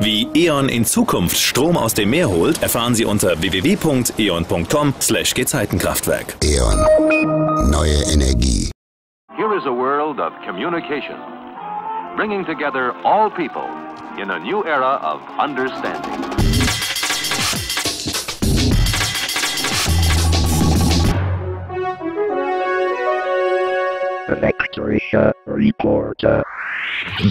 Wie E.ON in Zukunft Strom aus dem Meer holt, erfahren Sie unter www.eon.com/Gezeitenkraftwerk. E.ON. Neue Energie. Here is a world of communication, bringing together all people in a new era of understanding. Elektrischer Reporter.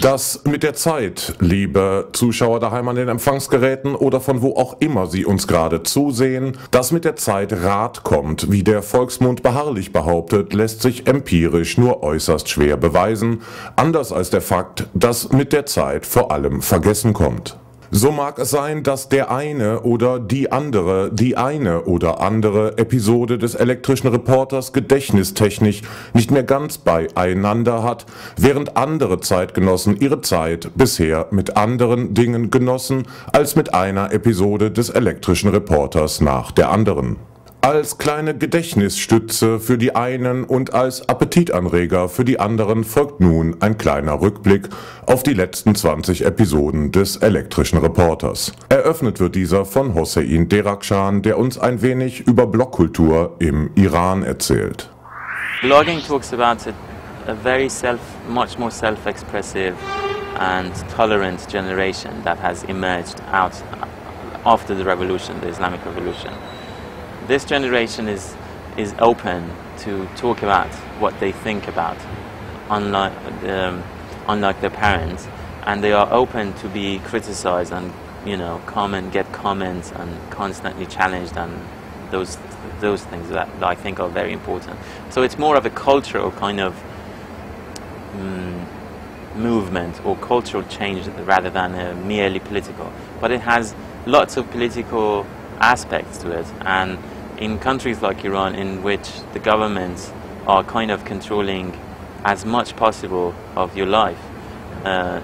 Das mit der Zeit, liebe Zuschauer daheim an den Empfangsgeräten oder von wo auch immer Sie uns gerade zusehen, dass mit der Zeit Rat kommt, wie der Volksmund beharrlich behauptet, lässt sich empirisch nur äußerst schwer beweisen, anders als der Fakt, dass mit der Zeit vor allem Vergessen kommt. So mag es sein, dass der eine oder die eine oder andere Episode des Elektrischen Reporters gedächtnistechnisch nicht mehr ganz beieinander hat, während andere Zeitgenossen ihre Zeit bisher mit anderen Dingen genossen als mit einer Episode des Elektrischen Reporters nach der anderen. Als kleine Gedächtnisstütze für die einen und als Appetitanreger für die anderen folgt nun ein kleiner Rückblick auf die letzten 20 Episoden des Elektrischen Reporters. Eröffnet wird dieser von Hossein Derakhshan, der uns ein wenig über Blogkultur im Iran erzählt. Blogging talks about a very much more self-expressive and tolerant generation that has emerged out after the revolution, the Islamic Revolution. This generation is open to talk about what they think about, unlike their parents, and they are open to be criticized and get comments and constantly challenged, and those things that I think are very important. So it's more of a cultural kind of movement or cultural change rather than merely political. But it has lots of political aspects to it, and in countries like Iran, in which the governments are kind of controlling as much possible of your life,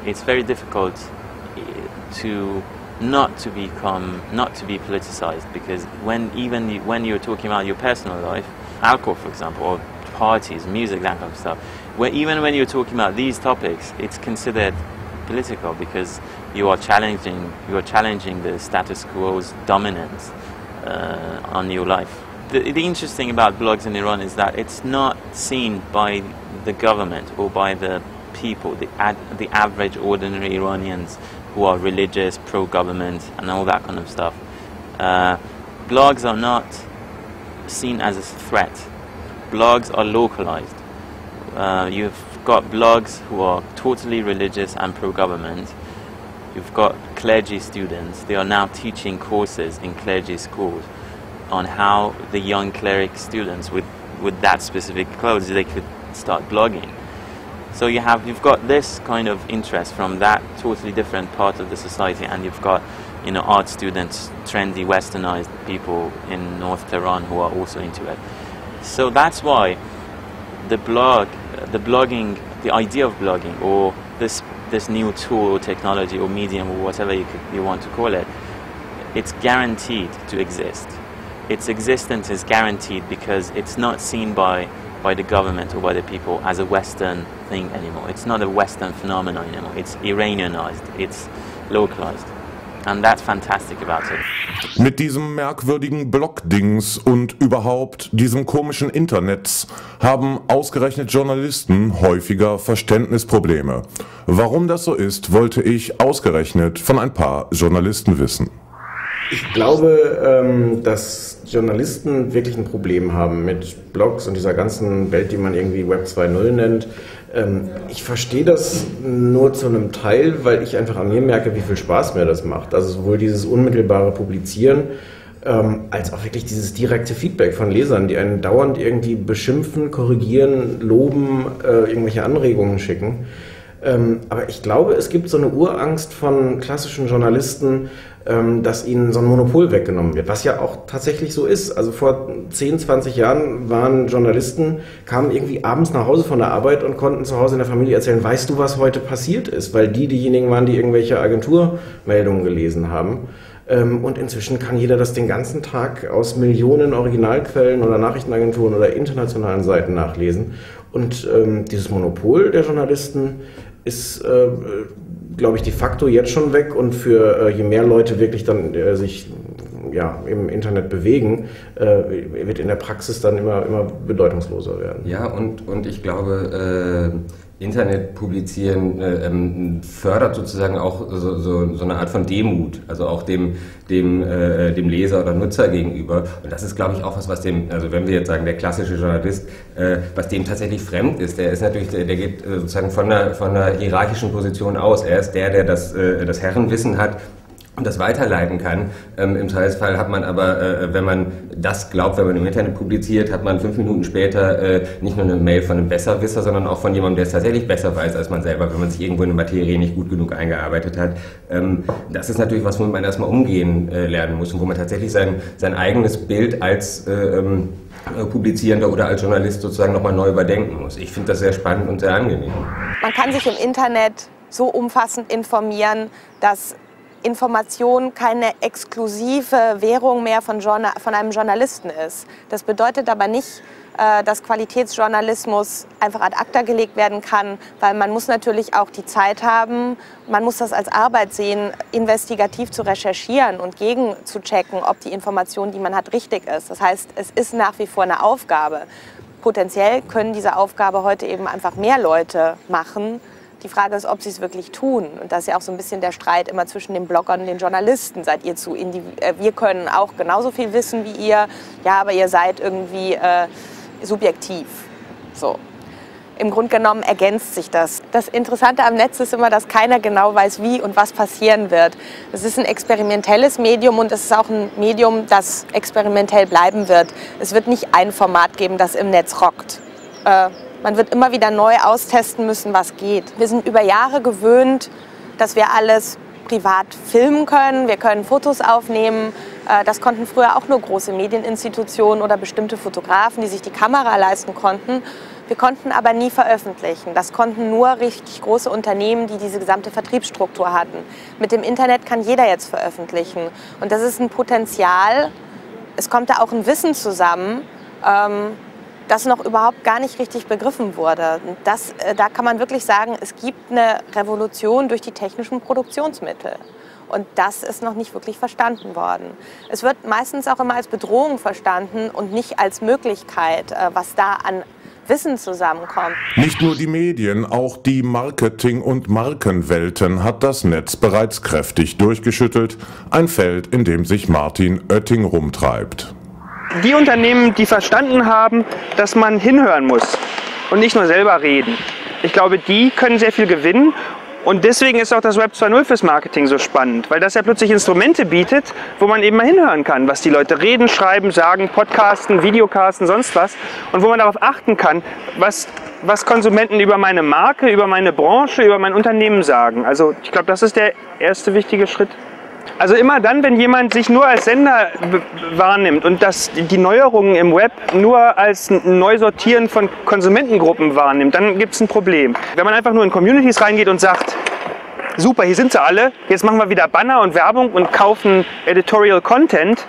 it's very difficult to not to be politicized, because when you're talking about your personal life, alcohol for example, or parties, music, that kind of stuff, even when you're talking about these topics, it's considered political because you are challenging the status quo's dominance on your life. The interesting about blogs in Iran is that it's not seen by the government or by the people, the average ordinary Iranians who are religious, pro-government and all that kind of stuff. Blogs are not seen as a threat. Blogs are localized. You've got blogs who are totally religious and pro-government. You've got clergy students. They are now teaching courses in clergy schools on how the young cleric students with that specific clothes, they could start blogging. So you've got this kind of interest from that totally different part of the society, and you've got art students, trendy, westernized people in North Tehran who are also into it. So that's why the idea of blogging, or this new tool or technology or medium or whatever you want to call it, it's guaranteed to exist. Its existence is guaranteed because it's not seen by the government or by the people as a Western thing anymore. It's not a Western phenomenon anymore. It's Iranianized, it's localized. And that's fantastic about it. Mit diesem merkwürdigen Blog-Dings und überhaupt diesem komischen Internets haben ausgerechnet Journalisten häufiger Verständnisprobleme. Warum das so ist, wollte ich ausgerechnet von ein paar Journalisten wissen. Ich glaube, dass Journalisten wirklich ein Problem haben mit Blogs und dieser ganzen Welt, die man irgendwie Web 2.0 nennt. Ich verstehe das nur zu einem Teil, weil ich einfach an mir merke, wie viel Spaß mir das macht. Also sowohl dieses unmittelbare Publizieren, als auch wirklich dieses direkte Feedback von Lesern, die einen dauernd irgendwie beschimpfen, korrigieren, loben, irgendwelche Anregungen schicken. Aber ich glaube, es gibt so eine Urangst von klassischen Journalisten, dass ihnen so ein Monopol weggenommen wird, was ja auch tatsächlich so ist. Also vor 10, 20 Jahren waren Journalisten, kamen irgendwie abends nach Hause von der Arbeit und konnten zu Hause in der Familie erzählen, weißt du, was heute passiert ist? Weil diejenigen waren, die irgendwelche Agenturmeldungen gelesen haben. Und inzwischen kann jeder das den ganzen Tag aus Millionen Originalquellen oder Nachrichtenagenturen oder internationalen Seiten nachlesen. Und dieses Monopol der Journalisten ist glaube ich, de facto jetzt schon weg und für je mehr Leute wirklich dann sich im Internet bewegen, wird in der Praxis dann immer bedeutungsloser werden. Ja, und ich glaube, Internet publizieren fördert sozusagen auch so eine Art von Demut, also auch dem Leser oder Nutzer gegenüber. Und das ist, glaube ich, auch was dem, also wenn wir jetzt sagen, der klassische Journalist, was dem tatsächlich fremd ist, der ist natürlich, der geht sozusagen von einer hierarchischen Position aus. Er ist der das Herrenwissen hat und das weiterleiten kann. Im Zweifelsfall hat man aber, wenn man das glaubt, wenn man im Internet publiziert, hat man 5 Minuten später nicht nur eine Mail von einem Besserwisser, sondern auch von jemandem, der es tatsächlich besser weiß als man selber, wenn man sich irgendwo in eine Materie nicht gut genug eingearbeitet hat. Das ist natürlich was, womit man erstmal umgehen lernen muss und wo man tatsächlich sein eigenes Bild als Publizierender oder als Journalist sozusagen nochmal neu überdenken muss. Ich finde das sehr spannend und sehr angenehm. Man kann sich im Internet so umfassend informieren, dass Information keine exklusive Währung mehr von einem Journalisten ist. Das bedeutet aber nicht, dass Qualitätsjournalismus einfach ad acta gelegt werden kann, weil man muss natürlich auch die Zeit haben, man muss das als Arbeit sehen, investigativ zu recherchieren und gegen zu checken, ob die Information, die man hat, richtig ist. Das heißt, es ist nach wie vor eine Aufgabe. Potenziell können diese Aufgabe heute eben einfach mehr Leute machen. Die Frage ist, ob sie es wirklich tun. Und das ist ja auch so ein bisschen der Streit immer zwischen den Bloggern und den Journalisten. Seid ihr wir können auch genauso viel wissen wie ihr, ja, aber ihr seid irgendwie subjektiv. So. Im Grunde genommen ergänzt sich das. Das Interessante am Netz ist immer, dass keiner genau weiß, wie und was passieren wird. Es ist ein experimentelles Medium und es ist auch ein Medium, das experimentell bleiben wird. Es wird nicht ein Format geben, das im Netz rockt. Man wird immer wieder neu austesten müssen, was geht. Wir sind über Jahre gewöhnt, dass wir alles privat filmen können. Wir können Fotos aufnehmen. Das konnten früher auch nur große Medieninstitutionen oder bestimmte Fotografen, die sich die Kamera leisten konnten. Wir konnten aber nie veröffentlichen. Das konnten nur richtig große Unternehmen, die diese gesamte Vertriebsstruktur hatten. Mit dem Internet kann jeder jetzt veröffentlichen. Und das ist ein Potenzial. Es kommt da auch ein Wissen zusammen, das noch überhaupt gar nicht richtig begriffen wurde. Da kann man wirklich sagen, es gibt eine Revolution durch die technischen Produktionsmittel. Und das ist noch nicht wirklich verstanden worden. Es wird meistens auch immer als Bedrohung verstanden und nicht als Möglichkeit, was da an Wissen zusammenkommt. Nicht nur die Medien, auch die Marketing- und Markenwelten hat das Netz bereits kräftig durchgeschüttelt. Ein Feld, in dem sich Martin Oetting rumtreibt. Die Unternehmen, die verstanden haben, dass man hinhören muss und nicht nur selber reden, ich glaube, die können sehr viel gewinnen. Und deswegen ist auch das Web 2.0 fürs Marketing so spannend, weil das ja plötzlich Instrumente bietet, wo man eben mal hinhören kann, was die Leute reden, schreiben, sagen, podcasten, Videocasten, sonst was. Und wo man darauf achten kann, was Konsumenten über meine Marke, über meine Branche, über mein Unternehmen sagen. Also ich glaube, das ist der erste wichtige Schritt. Also immer dann, wenn jemand sich nur als Sender wahrnimmt und die Neuerungen im Web nur als Neusortieren von Konsumentengruppen wahrnimmt, dann gibt es ein Problem. Wenn man einfach nur in Communities reingeht und sagt, super, hier sind sie alle, jetzt machen wir wieder Banner und Werbung und kaufen Editorial Content,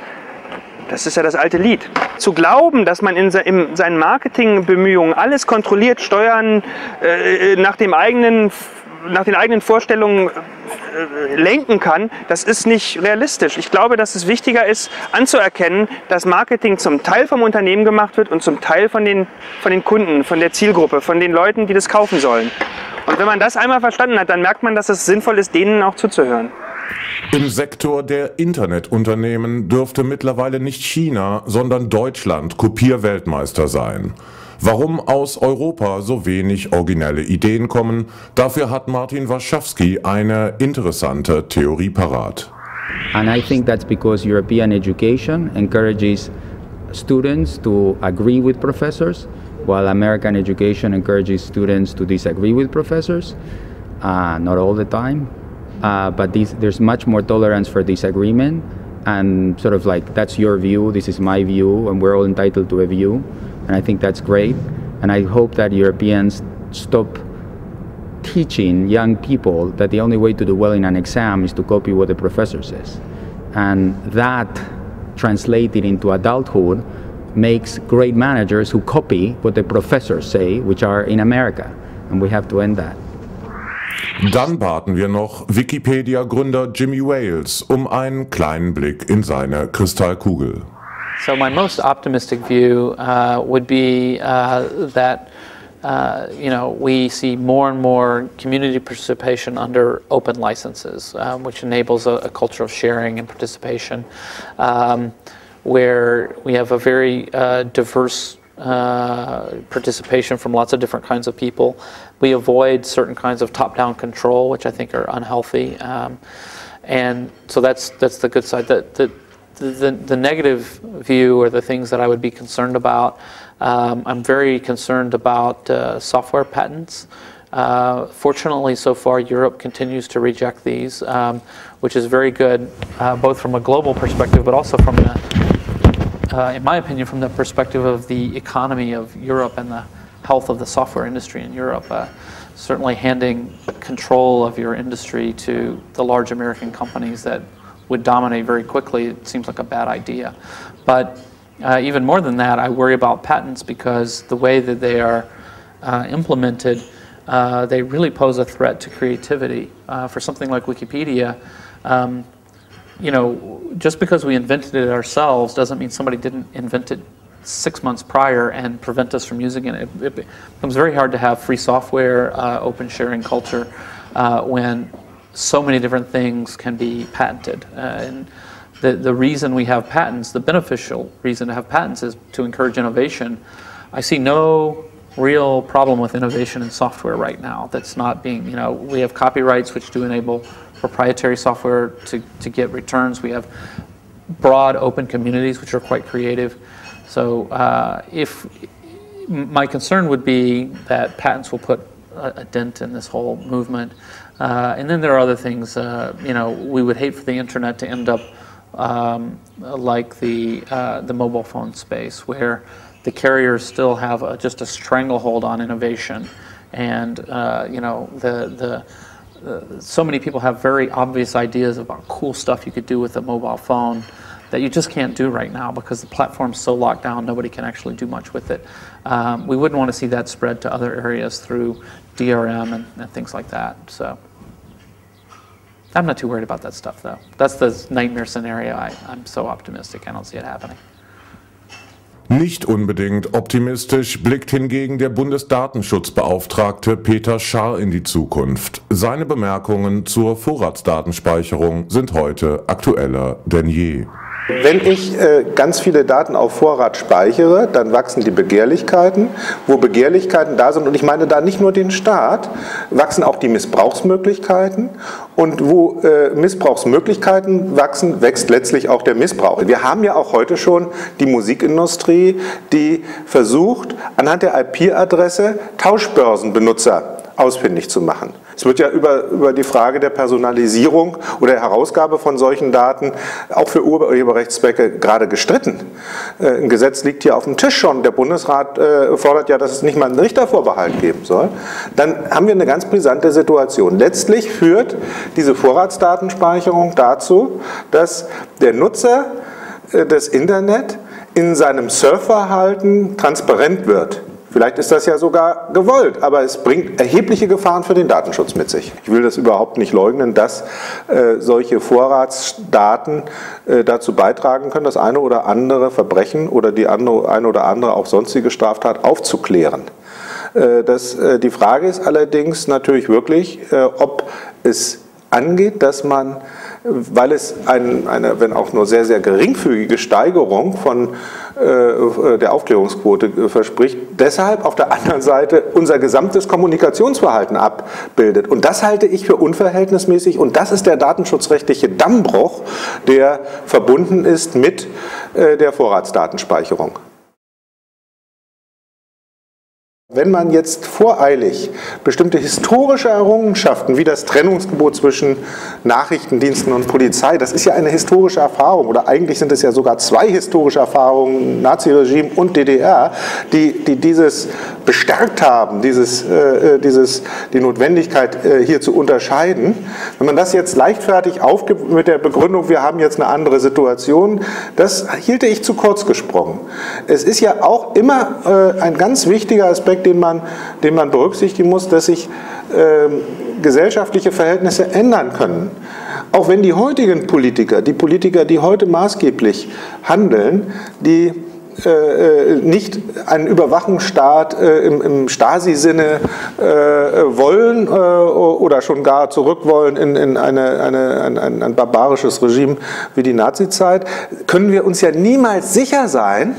das ist ja das alte Lied. Zu glauben, dass man in seinen Marketingbemühungen alles kontrolliert, steuern, nach den eigenen Vorstellungen lenken kann, das ist nicht realistisch. Ich glaube, dass es wichtiger ist, anzuerkennen, dass Marketing zum Teil vom Unternehmen gemacht wird und zum Teil von den Kunden, von der Zielgruppe, von den Leuten, die das kaufen sollen. Und wenn man das einmal verstanden hat, dann merkt man, dass es sinnvoll ist, denen auch zuzuhören. Im Sektor der Internetunternehmen dürfte mittlerweile nicht China, sondern Deutschland Kopierweltmeister sein. Warum aus Europa so wenig originelle Ideen kommen, dafür hat Martin Warschawski eine interessante Theorie parat. And I think that's because European education encourages students to agree with professors, while American education encourages students to disagree with professors. Not all the time, but there's much more tolerance for disagreement, and sort of like, that's your view, this is my view, and we're all entitled to a view. And I think that's great. And I hope that Europeans stop teaching young people that the only way to do well in an exam is to copy what the professor says. And that, translated into adulthood, makes great managers who copy what the professors say, which are in America. And we have to end that. Dann baten wir noch Wikipedia-Gründer Jimmy Wales um einen kleinen Blick in seine Kristallkugel. So my most optimistic view would be that we see more and more community participation under open licenses, which enables a culture of sharing and participation, where we have a very diverse participation from lots of different kinds of people. We avoid certain kinds of top-down control, which I think are unhealthy, and so that's the good side. The negative view, or the things that I would be concerned about, I'm very concerned about software patents. Fortunately, so far, Europe continues to reject these, which is very good, both from a global perspective, but also from in my opinion, from the perspective of the economy of Europe and the health of the software industry in Europe. Certainly handing control of your industry to the large American companies that would dominate very quickly, it seems like a bad idea. But even more than that, I worry about patents because the way that they are implemented, they really pose a threat to creativity. For something like Wikipedia, just because we invented it ourselves doesn't mean somebody didn't invent it 6 months prior and prevent us from using it. It becomes very hard to have free software, open sharing culture when so many different things can be patented. And the reason we have patents, the beneficial reason to have patents, is to encourage innovation. I see no real problem with innovation in software right now that's not being, we have copyrights which do enable proprietary software to get returns. We have broad open communities which are quite creative. So if my concern would be that patents will put a dent in this whole movement. And then there are other things, we would hate for the internet to end up like the mobile phone space, where the carriers still have just a stranglehold on innovation, and so many people have very obvious ideas about cool stuff you could do with a mobile phone that you just can't do right now because the platform's so locked down, nobody can actually do much with it. We wouldn't want to see that spread to other areas through DRM and things like that. So I'm not too worried about that stuff, though. That's the nightmare scenario. I'm so optimistic, I don't see it happening. Nicht unbedingt optimistisch blickt hingegen der Bundesdatenschutzbeauftragte Peter Scharr in die Zukunft. Seine Bemerkungen zur Vorratsdatenspeicherung sind heute aktueller denn je. Wenn ich ganz viele Daten auf Vorrat speichere, dann wachsen die Begehrlichkeiten. Wo Begehrlichkeiten da sind, und ich meine da nicht nur den Staat, wachsen auch die Missbrauchsmöglichkeiten. Und wo Missbrauchsmöglichkeiten wachsen, wächst letztlich auch der Missbrauch. Wir haben ja auch heute schon die Musikindustrie, die versucht, anhand der IP-Adresse Tauschbörsenbenutzer ausfindig zu machen. Es wird ja über die Frage der Personalisierung oder der Herausgabe von solchen Daten auch für Urheberrechtszwecke gerade gestritten. Ein Gesetz liegt hier auf dem Tisch schon. Der Bundesrat fordert ja, dass es nicht mal einen Richtervorbehalt geben soll. Dann haben wir eine ganz brisante Situation. Letztlich führt diese Vorratsdatenspeicherung dazu, dass der Nutzer des Internet in seinem Surfverhalten transparent wird. Vielleicht ist das ja sogar gewollt, aber es bringt erhebliche Gefahren für den Datenschutz mit sich. Ich will das überhaupt nicht leugnen, dass solche Vorratsdaten dazu beitragen können, das eine oder andere Verbrechen oder die eine oder andere auch sonstige Straftat aufzuklären. Die Frage ist allerdings natürlich wirklich, ob es angeht, dass man, weil es eine, wenn auch nur sehr, sehr geringfügige Steigerung von der Aufklärungsquote verspricht, deshalb auf der anderen Seite unser gesamtes Kommunikationsverhalten abbildet. Und das halte ich für unverhältnismäßig, und das ist der datenschutzrechtliche Dammbruch, der verbunden ist mit der Vorratsdatenspeicherung. Wenn man jetzt voreilig bestimmte historische Errungenschaften wie das Trennungsgebot zwischen Nachrichtendiensten und Polizei, das ist ja eine historische Erfahrung, oder eigentlich sind es ja sogar zwei historische Erfahrungen, Naziregime und DDR, die dieses bestärkt haben, die Notwendigkeit hier zu unterscheiden. Wenn man das jetzt leichtfertig aufgibt mit der Begründung, wir haben jetzt eine andere Situation, das hielte ich zu kurz gesprungen. Es ist ja auch immer ein ganz wichtiger Aspekt, den man berücksichtigen muss, dass sich gesellschaftliche Verhältnisse ändern können. Auch wenn die heutigen Politiker, die heute maßgeblich handeln, die nicht einen Überwachungsstaat im Stasi-Sinne wollen oder schon gar zurück wollen in ein barbarisches Regime wie die Nazizeit, können wir uns ja niemals sicher sein,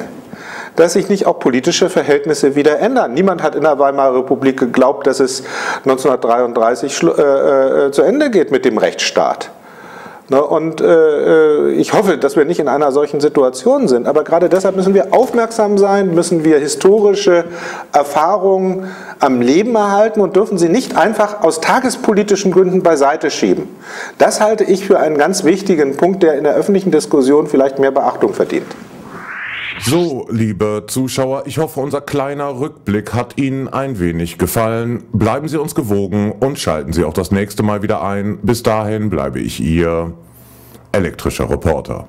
dass sich nicht auch politische Verhältnisse wieder ändern. Niemand hat in der Weimarer Republik geglaubt, dass es 1933 zu Ende geht mit dem Rechtsstaat. Und ich hoffe, dass wir nicht in einer solchen Situation sind. Aber gerade deshalb müssen wir aufmerksam sein, müssen wir historische Erfahrungen am Leben erhalten und dürfen sie nicht einfach aus tagespolitischen Gründen beiseite schieben. Das halte ich für einen ganz wichtigen Punkt, der in der öffentlichen Diskussion vielleicht mehr Beachtung verdient. So, liebe Zuschauer, ich hoffe, unser kleiner Rückblick hat Ihnen ein wenig gefallen. Bleiben Sie uns gewogen und schalten Sie auch das nächste Mal wieder ein. Bis dahin bleibe ich Ihr elektrischer Reporter.